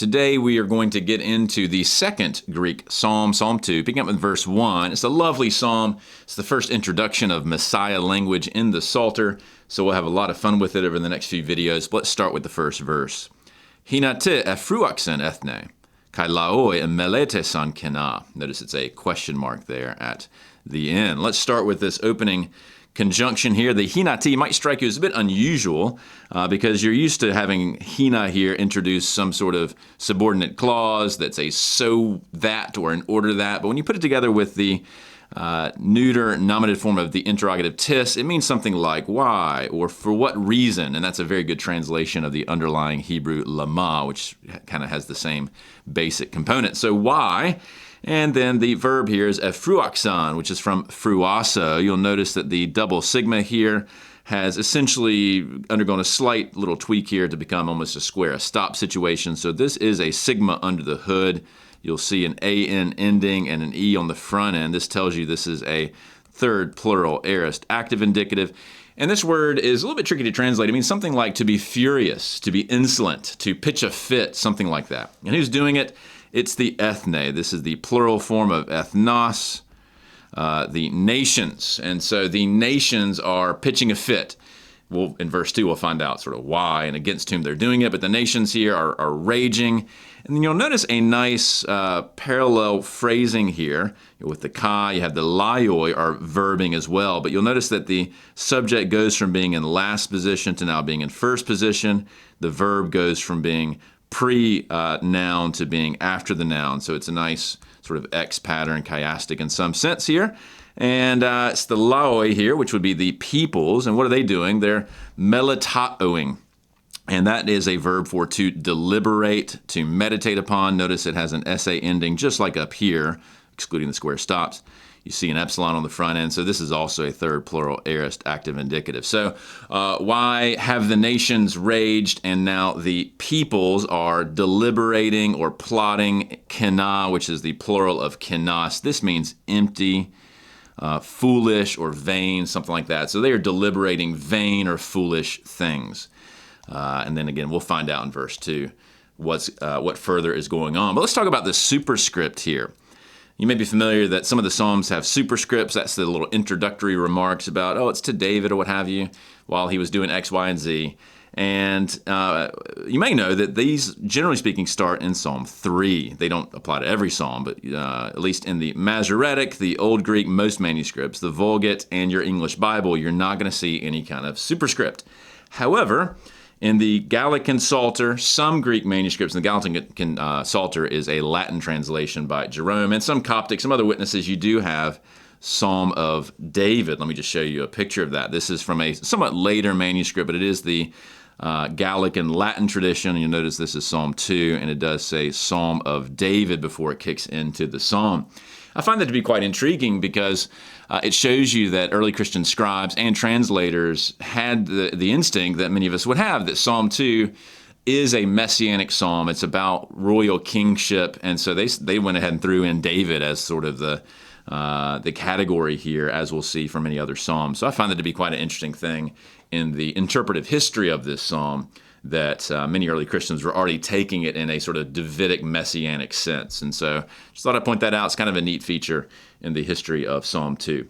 Today we are going to get into the second Greek psalm, Psalm 2, picking up with verse 1. It's a lovely psalm. It's the first introduction of Messiah language in the Psalter, so we'll have a lot of fun with it over the next few videos. But let's start with the first verse. Hinate efruaxen ethne, kai laoi emeletesan kena. Notice it's a question mark there at the end. Let's start with this opening conjunction here. The hinati might strike you as a bit unusual because you're used to having hina here introduce some sort of subordinate clause that's a so that or an order that. But when you put it together with the neuter nominative form of the interrogative tis, it means something like why or for what reason. And that's a very good translation of the underlying Hebrew lama, which kind of has the same basic component. So why? And then the verb here is efruaxan, which is from fruaso. You'll notice that the double sigma here has essentially undergone a slight little tweak here to become almost a square, a stop situation. So this is a sigma under the hood. You'll see an an ending and an e on the front end. This tells you this is a third plural aorist active indicative. And this word is a little bit tricky to translate. It means something like to be furious, to be insolent, to pitch a fit, something like that. And who's doing it? It's the ethne. This is the plural form of ethnos, the nations. And so the nations are pitching a fit. Well, in verse 2, we'll find out sort of why and against whom they're doing it. But the nations here are raging. And then you'll notice a nice parallel phrasing here. With the kai, you have the laioi are verbing as well. But you'll notice that the subject goes from being in last position to now being in first position. The verb goes from being pre-noun to being after the noun. So it's a nice sort of X pattern, chiastic in some sense here. And it's the laoi here, which would be the peoples. And what are they doing? They're melitaoing. And that is a verb for to deliberate, to meditate upon. Notice it has an SA ending, just like up here, excluding the square stops. You see an epsilon on the front end. So this is also a third plural aorist active indicative. So why have the nations raged and now the peoples are deliberating or plotting kena, which is the plural of kenas. This means empty, foolish, or vain, something like that. So they are deliberating vain or foolish things. And then again, we'll find out in verse 2 what further is going on. But let's talk about the superscript here. You may be familiar that some of the Psalms have superscripts. That's the little introductory remarks about, it's to David or what have you, while he was doing X, Y, and Z. And you may know that these, generally speaking, start in Psalm 3. They don't apply to every Psalm, but at least in the Masoretic, the Old Greek, most manuscripts, the Vulgate, and your English Bible, you're not going to see any kind of superscript. However, in the Gallican Psalter, some Greek manuscripts, and the Gallican Psalter is a Latin translation by Jerome, and some Coptic, some other witnesses, you do have Psalm of David. Let me just show you a picture of that. This is from a somewhat later manuscript, but it is the Gallican Latin tradition. And you'll notice this is Psalm 2, and it does say Psalm of David before it kicks into the psalm. I find that to be quite intriguing because it shows you that early Christian scribes and translators had the instinct that many of us would have, that Psalm 2 is a messianic psalm. It's about royal kingship, and so they went ahead and threw in David as sort of the category here, as we'll see from many other psalms. So I find that to be quite an interesting thing in the interpretive history of this psalm, that many early Christians were already taking it in a sort of Davidic messianic sense. And so just thought I'd point that out. It's kind of a neat feature in the history of Psalm 2.